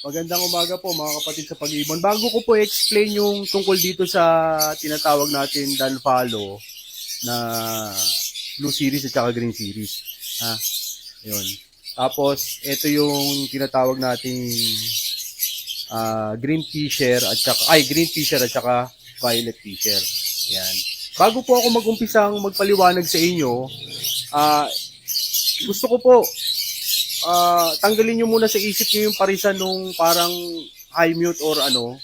Magandang umaga po mga kapatid sa Pag-ibon. Bago ko po explain yung tungkol dito sa tinatawag natin Danfalo na Blue Series at saka Green Series. Ha? Yun. Tapos, ito yung tinatawag nating Green Fisher at saka Violet Fisher. Yan. Bago po ako mag-umpisang magpaliwanag sa inyo, gusto ko po tanggalin nyo muna sa isip nyo yung parisan nung parang high mute or ano.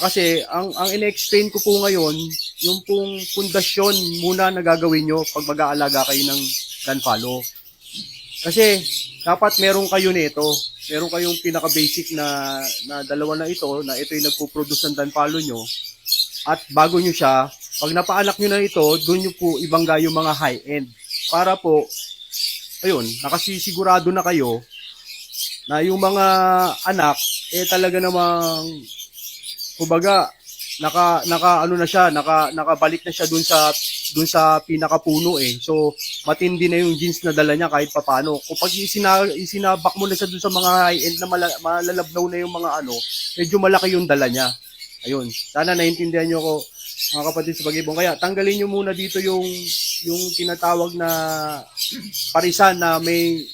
Kasi ang ine-explain ko po ngayon, yung pong pundasyon muna na gagawin nyo pag mag-aalaga kayo ng Danfalo. Kasi dapat meron kayo nito. Meron kayong pinaka-basic na dalawa na ito yung nagpo-produce ng Danfalo nyo. At bago nyo siya, pag napaanak nyo na ito, doon nyo po ibangga yung mga high-end. Para po, ayun, nakasisigurado na kayo na yung mga anak, talaga namang, kumbaga, nakabalik na siya dun sa pinakapuno So, matindi na yung genes na dala niya kahit papano. Kapag isinabak mo na siya dun sa mga high-end na malalabnaw na yung mga medyo malaki yung dala niya. Ayun, sana naintindihan nyo ko, mga kapatid sa Pag-ibon. Kaya tanggalin nyo muna dito yung tinatawag na parisan na may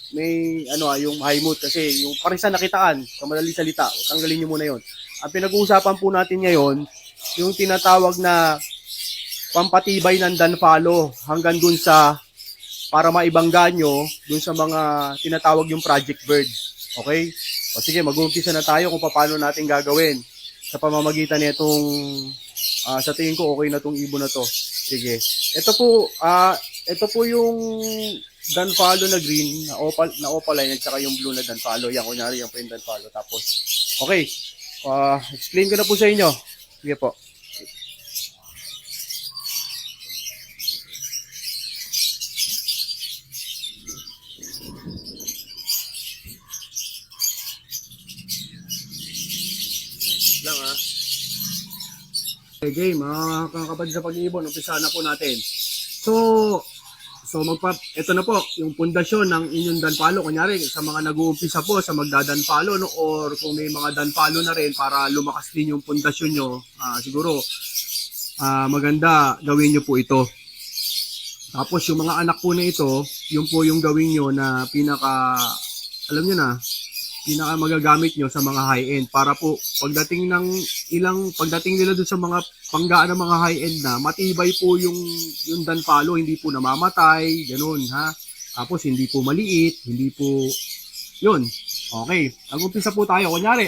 yung high mood, kasi yung parisan na kitaan sa madaling salita, tanggalin nyo muna yon. Ang pinag-uusapan po natin ngayon, yung tinatawag na pampatibay ng Danfalo hanggang dun sa para maibangga nyo dun sa mga tinatawag yung project bird. Okay? O sige, mag-uumpisa na tayo kung paano natin gagawin sa pamamagitan nitong sa tingin ko okay na tong ibon na to. Sige. Ito po yung Danfalo na green, na opaline at saka yung blue na Danfalo. Yan, kunyari yan po yung Danfalo. Tapos, okay. Explain ko na po sa inyo. Sige po. Lang ha. Okay, mga kapatid sa Pag-ibon, umpisa na po natin. So ito na po, yung pundasyon ng inyong Danfalo. Kunyari, sa mga nag-uumpisa po sa magdadanfalo, no? Or kung may mga Danfalo na rin para lumakas din yung pundasyon nyo, siguro, maganda gawin nyo po ito. Tapos yung mga anak po na ito, yun po yung gawin nyo na alam nyo na, pinaka magagamit nyo sa mga high-end para po pagdating nila doon sa mga panggaan ng mga high-end na matibay po yung Danfalo, hindi po namamatay, ganun ha. Tapos hindi po maliit, hindi po yun. Okay, nag-umpisa po tayo. Kunyari,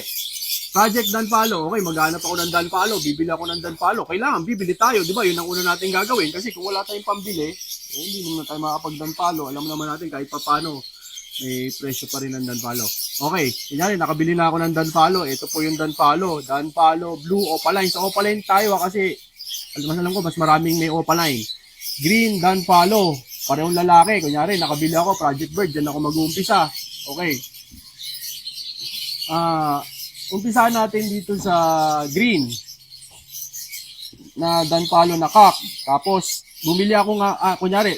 Project Danfalo, okay, maghanap ako ng Danfalo, bibili ako ng Danfalo. Kailangan bibili tayo, di ba? Yun ang una natin gagawin kasi kung wala tayong pambili, hindi naman tayo makapag-Danfalo. Alam naman natin kahit paano may presyo pa rin ng Danfalo. Okay, kunyari, nakabili na ako ng Danfalo. Ito po yung Danfalo Blue Opaline. Sa Opaline tayo kasi alam ko, mas maraming may Opaline. Green Danfalo, parehong lalaki. Kunyari, nakabili ako, Project Bird, dyan ako mag-uumpisa. Okay. Umpisahan natin dito sa green na Danfalo na cock. Tapos, bumili ako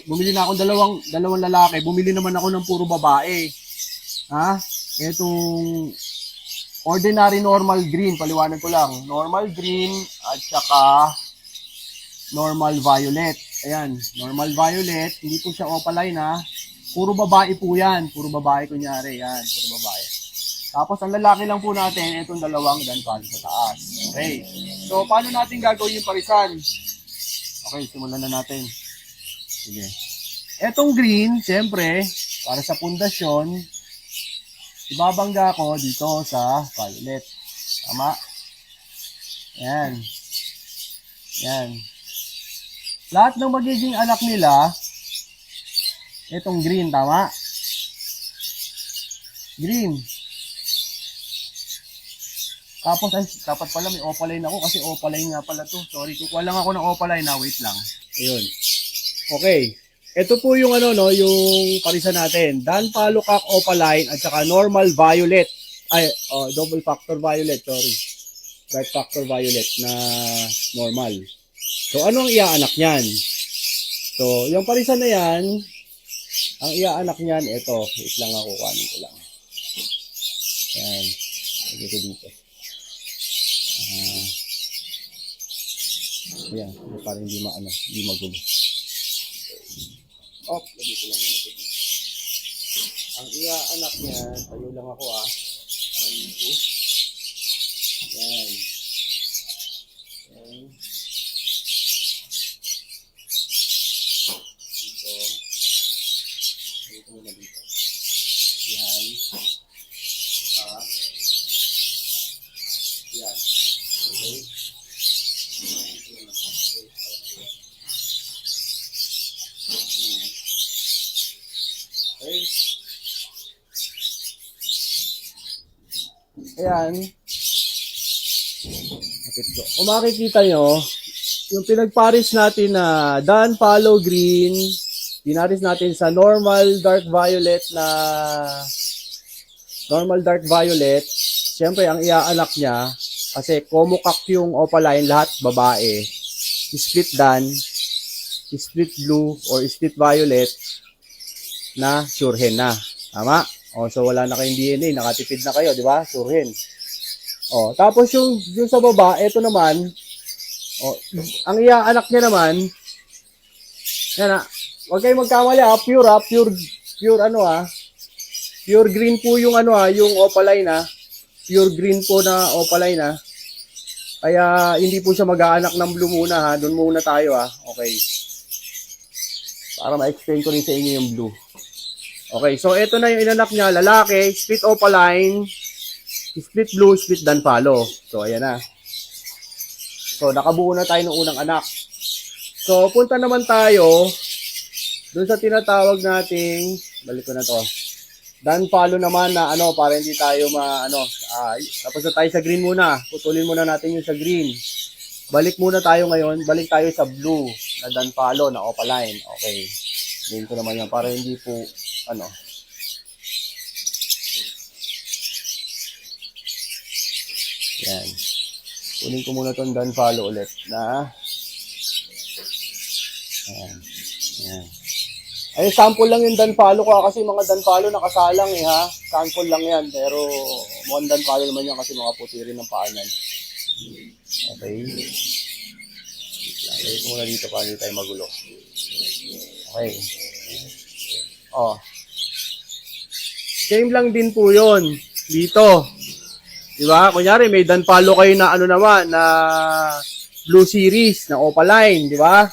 bumili na ako dalawang lalaki. Bumili naman ako ng puro babae. Itong ordinary normal green, paliwanag ko lang. Normal green at saka normal violet. Ayan, normal violet. Hindi po siya opaline Puro babae po yan. Puro babae kunyari. Yan, puro babae. Tapos ang lalaki lang po natin, itong dalawang Danfalo sa taas. Okay. So, paano natin gagawin yung parisan? Okay, simulan na natin. Sige. Etong green, siyempre, para sa pundasyon, ibabangga ko dito sa violet. Tama? Yan. Yan. Lahat ng magiging anak nila, itong green, tama? Green. Tapos, dapat pala may opaline ako kasi opaline nga pala to. Sorry, kukuha lang ako ng opaline wait lang. Ayun. Okay. Ito po yung yung parisan natin. Danfalo cock opaline at saka normal violet. Double factor violet, sorry. Bright factor violet na normal. So, ano ang iaanak niyan? So, yung parisan na yan, Ang iaanak niyan, ito. Wait lang ako, kuhanin ko lang. Yan. Lagay ko dito. Ayan. Para hindi hindi magulo. Lagay ko lang. Ang iaanak niyan, tayo lang ako para dito. Yan. Yan. Dito muna dito. Yan. Yan. Okay. Okay. Ayan. Kung makikita nyo, yung pinagparis natin na Dan Palo Green, pinaris natin sa normal dark violet. Siyempre, ang iaanak niya, kasi komukak yung opaline, lahat babae. Split Dan, split blue, or split violet na sure hen na. Tama? So wala na kayong DNA, nakatipid na kayo, di ba? Sure hen. Tapos yung sa baba, ito naman, ang iaanak niya naman, yan huwag kayong magkamali pure green po yung yung opaline pure green po na opaline kaya hindi po siya mag-aanak ng blue muna doon muna tayo okay. Para ma-explain ko rin sa inyo yung blue. Okay, so ito na yung inanak niya, lalaki, split opaline, split blue, split Dan Palo. So ayan na. So nakabuo na tayo ng unang anak. So punta naman tayo doon sa tinatawag nating, balik ko na to, Dan Palo naman na para hindi tayo tapos na tayo sa green muna. Putulin muna natin yung sa green. Balik muna tayo ngayon, balik tayo sa blue na Dan Palo na opaline. Okay. Ngayon ko naman yan para hindi po yan. Kunin ko muna tong Dan Palo ulit na yan. Ay, sample lang yung Dan Palo ko kasi mga Dan Palo nakasalang sample lang yan, pero mukhang Dan Palo naman yan kasi mga puti rin ng paa niyan. Okay. Lagay ko muna dito para hindi tayo magulo. Okay. Same lang din po yun dito. Diba? Kunyari may Dan Palo kayo na na Blue Series na opaline, di ba?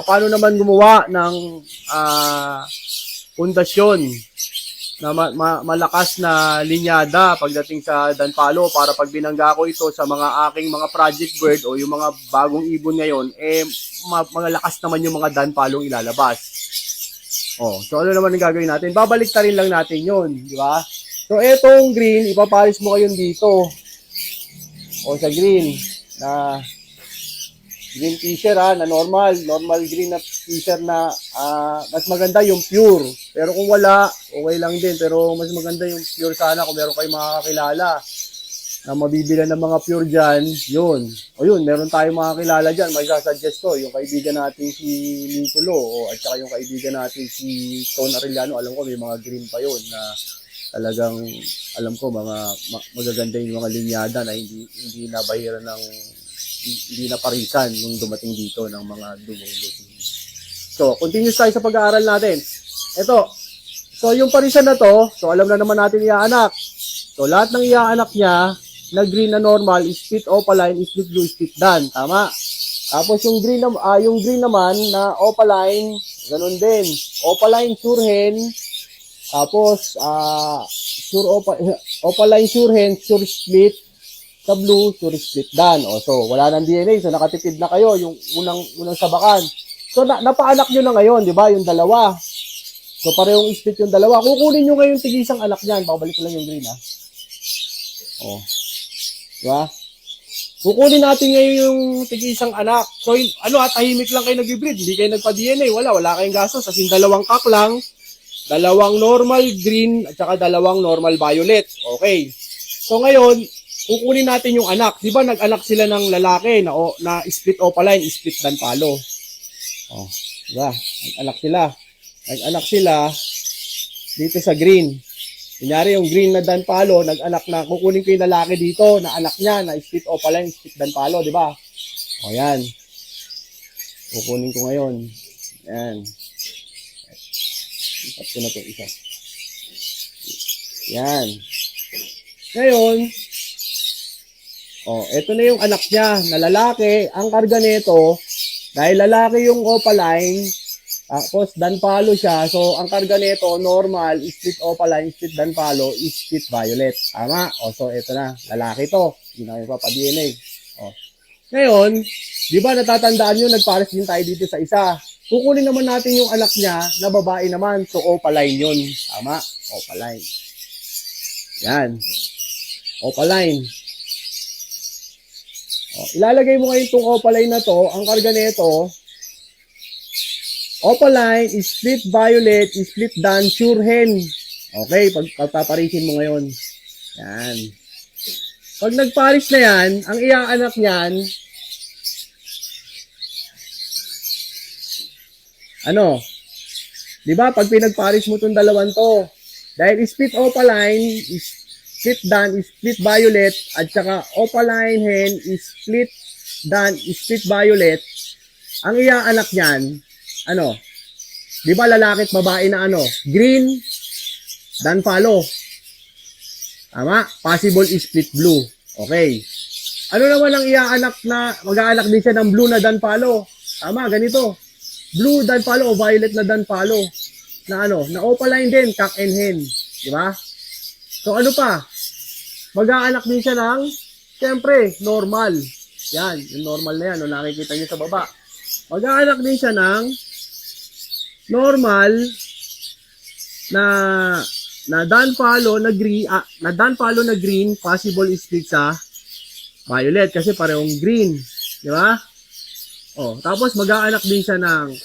Paano naman gumawa ng pundasyon na malakas na linyada pagdating sa Dan Palo para pag binangga ko ito sa mga aking mga project bird o yung mga bagong ibon ngayon, malakas naman yung mga Dan Palong ilalabas. So ano naman ang gagawin natin? Babalik ta rin lang natin yun, di ba? So etong green, ipapalis mo kayo dito. Sa green na green t-shirt na normal green na t-shirt na mas maganda yung pure. Pero kung wala, okay lang din. Pero mas maganda yung pure sana kung meron kayong makakakilala na mabibila ng mga pure dyan, yun. Meron tayong makakilala dyan. May sasuggest ko, yung kaibigan natin si Niccolo at saka yung kaibigan natin si Ton Arellano. Alam ko may mga green pa yun na talagang alam ko magaganda yung mga linyada na hindi nabahira ng hindi naparisan nung dumating dito ng mga dugong lutin. So, continuous tayo sa pag-aaral natin. Ito. So, yung parisan na to, so alam na naman natin iaanak. So, lahat ng iaanak niya na green na normal, split opaline, split blue, split Dan. Tama? Tapos yung green naman na opaline, ganun din. Opaline sure hen. Tapos, opaline sure hen, sure split, sa blue, sure split Dan. So, wala nang DNA. So, nakatipid na kayo yung unang sabakan. So, napaanak nyo na ngayon, di ba? Yung dalawa. So, parehong split yung dalawa. Kukunin nyo ngayon tigisang anak niyan. Pakabalik ko lang yung green, Di ba? Kukunin natin ngayon yung tigisang anak. So, tahimik lang kayo nag-breed. Hindi kayo nagpa-DNA. Wala kayong gastos. As in, 2 kak lang. 2 normal green at saka 2 normal violet. Okay. So, ngayon, kukunin natin yung anak. Di ba nag-anak sila ng lalaki na split opaline, split Dan Palo. Diba? Nag-anak sila. dito sa green. Kunyari yung green na danpalo, nag-anak na, kukunin ko yung lalaki dito, na anak niya, na split opaline, split danpalo, di ba? O yan. Kukunin ko ngayon. Yan. Ipat ko na ito isa. Yan. Ngayon, eto na yung anak niya, na lalaki. Ang karga nito, dahil lalaki yung opaline, tapos danpalo siya. So, ang karga nito, normal, split opaline, split danpalo, split violet. Tama? So, ito na. Lalaki to. Hindi na kayo pa-DNA. Ngayon, di ba natatandaan nyo, nagpares din tayo dito sa isa. Kukunin naman natin yung anak niya na babae naman. So, opaline yun. Tama? Opaline. Yan. Opaline. Ilalagay mo ngayon itong opaline na to. Ang karga nito, opaline, split violet, split dan, sure hen. Okay, pagpaparisin mo ngayon. Yan. Pag nagparis na yan, ang iaanak niyan, di ba, pag pinagparis mo itong dalawan to, dahil split opaline, split dan, split violet, at saka opaline hen, split dan, split violet, ang iaanak niyan, di ba lalaki at babae na green, danpalo. Tama? Possible split blue. Okay. Ano naman ang iaanak na, mag-aanak din siya ng blue na danpalo? Tama, ganito. Blue danpalo o violet na danpalo. Na na opaline din, cock and hen. Di ba? So ano pa? Mag-aanak din siya ng, siyempre, normal. Yan, yung normal na yan, nakikita niyo sa baba. Mag-aanak din siya ng normal na danpalo na green, possible split sa violet kasi parehong green, di ba? Tapos mag-aanak din siya ng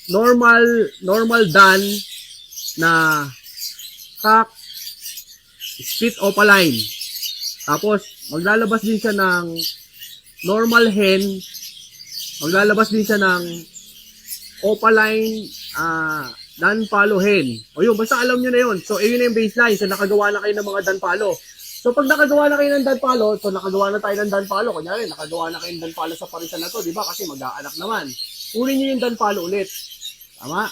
normal dan na cock split opaline. Tapos maglalabas din siya ng normal hen, maglalabas din siya ng opaline danpalo hen. Yun, basta alam nyo na yun. So, yun na yung baseline. So, nakagawa na kayo ng mga danpalo. So, pag nakagawa na kayo ng danpalo, so, nakagawa na tayo ng danpalo. Kunyari, nakagawa na kayo ng danpalo sa parisan na to, di ba? Kasi mag-aanak naman. Kunin nyo yung danpalo ulit. Tama?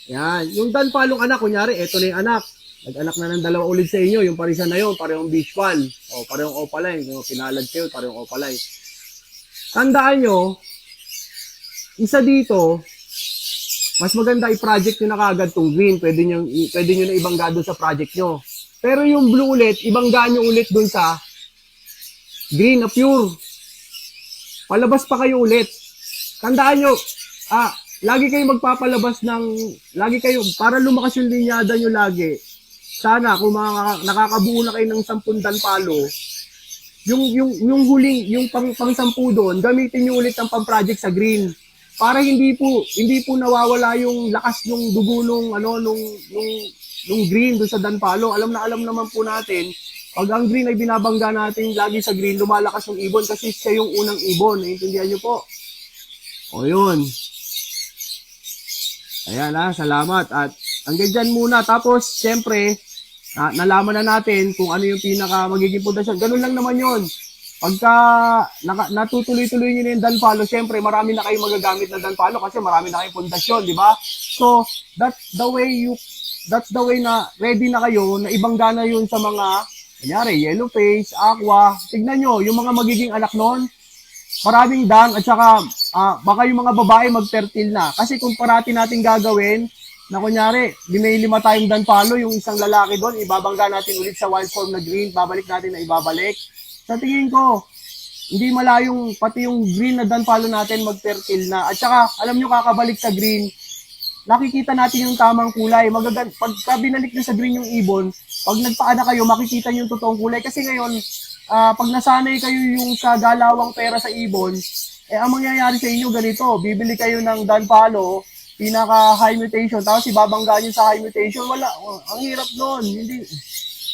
Yan. Yung danpalong anak, kunyari, eto na yung anak. Nag-anak na ng dalawa ulit sa inyo. Yung parisan na yun, parehong visual. Parehong opaline. Kung pinalad kayo, parehong opaline. Tandaan nyo, isa dito, mas maganda i-project nyo na kagad itong green. Pwede nyo na ibangga doon sa project nyo. Pero yung blue ulit, ibangga nyo ulit doon sa green na pure. Palabas pa kayo ulit. Tandaan nyo, lagi kayo magpapalabas para lumakas yung linyada nyo lagi. Sana, kung nakakabuo na kayo ng 10 danpalo, yung huling, yung pang 10 doon, gamitin nyo ulit ang pang-project sa green. Para hindi po nawawala yung lakas ng dugo nung green doon sa danpalo. Alam naman po natin, pag ang green ay binabangga natin lagi sa green, lumalakas yung ibon kasi siya yung unang ibon. Naiintindihan niyo po? Yun. Ayan salamat. At hanggang dyan muna. Tapos, syempre, nalaman na natin kung ano yung magiging pundasyon. Ganun lang naman yun. Pagka natutuloy-tuloy nyo na yung danpalo, syempre marami na kayong magagamit na danpalo kasi marami na kayong pundasyon, di ba? So, that's the way na ready na kayo na ibangga na yun sa mga, kunyari, yellow face, aqua. Tignan nyo, yung mga magiging anak nun, maraming dan at saka baka yung mga babae mag-fertile na. Kasi kung parati natin gagawin, na kunyari, may 5 tayong danpalo, yung isang lalaki doon, ibabangga natin ulit sa wild form na green, babalik natin na ibabalik. Sa tingin ko, hindi malayong pati yung green na danpalo natin mag-fertile na. At saka, alam nyo, kakabalik sa green, nakikita natin yung tamang kulay. Pagka binalik nyo sa green yung ibon, pag nagpaana kayo, makikita nyo yung totoong kulay. Kasi ngayon, pag nasanay kayo yung sa galawang pera sa ibon, ang mangyayari sa inyo ganito, bibili kayo ng danpalo, pinaka high mutation, tapos ibabangga nyo sa high mutation, wala, ang hirap nun. Hindi,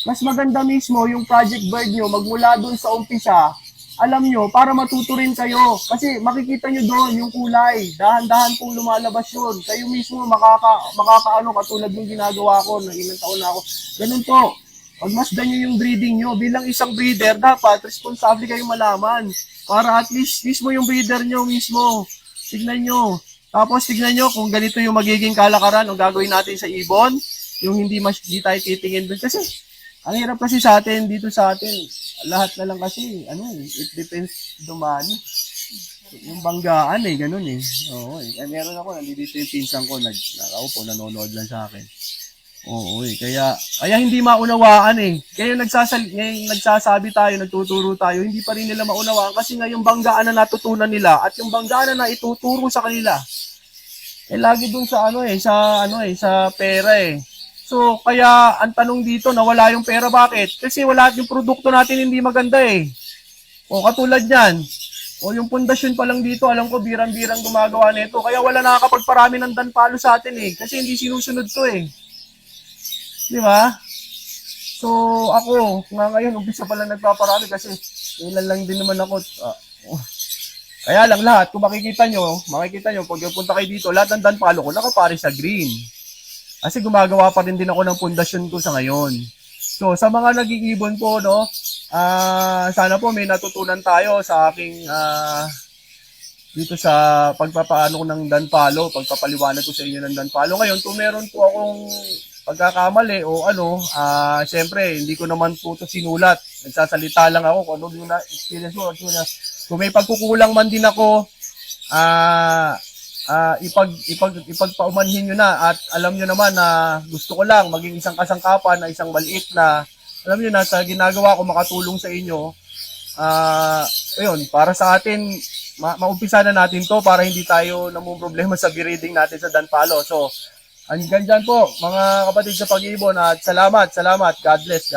mas maganda mismo yung project bird nyo, magmula dun sa umpisa, alam nyo, para matuto rin kayo. Kasi makikita nyo doon yung kulay. Dahan-dahan pong lumalabas yun. Kayo mismo makakaano, katulad yung ginagawa ko, na ilang taon na ako. Ganun po. Pagmasdan nyo yung breeding nyo, bilang isang breeder, dapat responsable kayong malaman. Para at least mismo yung breeder nyo mismo. Tignan nyo. Tapos tignan nyo kung ganito yung magiging kalakaran o gagawin natin sa ibon. Yung hindi tayo titingin doon. Kasi ang hirap kasi sa atin, dito sa atin, lahat na lang kasi, it depends dumani. Yung banggaan ganun Oo meron ako, nandito yung pinsan ko, nakaupo, nanonood lang sa akin. Oo kaya hindi maunawaan Kaya nagsasabi tayo, nagtuturo tayo, hindi pa rin nila maunawaan kasi nga yung banggaan na natutunan nila at yung banggaan na naituturo sa kanila, lagi dun sa sa pera So, kaya ang tanong dito, nawala yung pera, bakit? Kasi wala yung produkto natin hindi maganda O katulad yan. O yung pundasyon pa lang dito, alam ko birang-birang gumagawa nito. Kaya wala nakakapagparami ng danpalo sa atin Kasi hindi sinusunod to Di ba? So, ako, ngayon, umpisa pala nagpaparami kasi ilan lang din naman ako. Kaya lang lahat, kung makikita nyo, pag punta kayo dito, lahat ng danpalo ko nakapare sa green. Kasi gumagawa pa rin din ako ng pundasyon ko sa ngayon. So, sa mga nag-iibon po, sana po may natutunan tayo sa aking dito sa pagpapaano ko ng danpalo, pagpapaliwanag ko sa inyo ng danpalo. Ngayon, kung meron po akong pagkakamali o syempre, hindi ko naman po ito sinulat. Nagsasalita lang ako kung ano yung experience mo. Kung may pagkukulang man din ako, ipagpaumanhin nyo na at alam nyo naman na gusto ko lang maging isang kasangkapan na isang maliit na, alam nyo na, sa ginagawa ko makatulong sa inyo. Ayun, para sa atin, maumpisa na natin to para hindi tayo namumroblema sa breeding natin sa danpalo. So, hanggang dyan po, mga kapatid sa pag-iibon at salamat. God bless.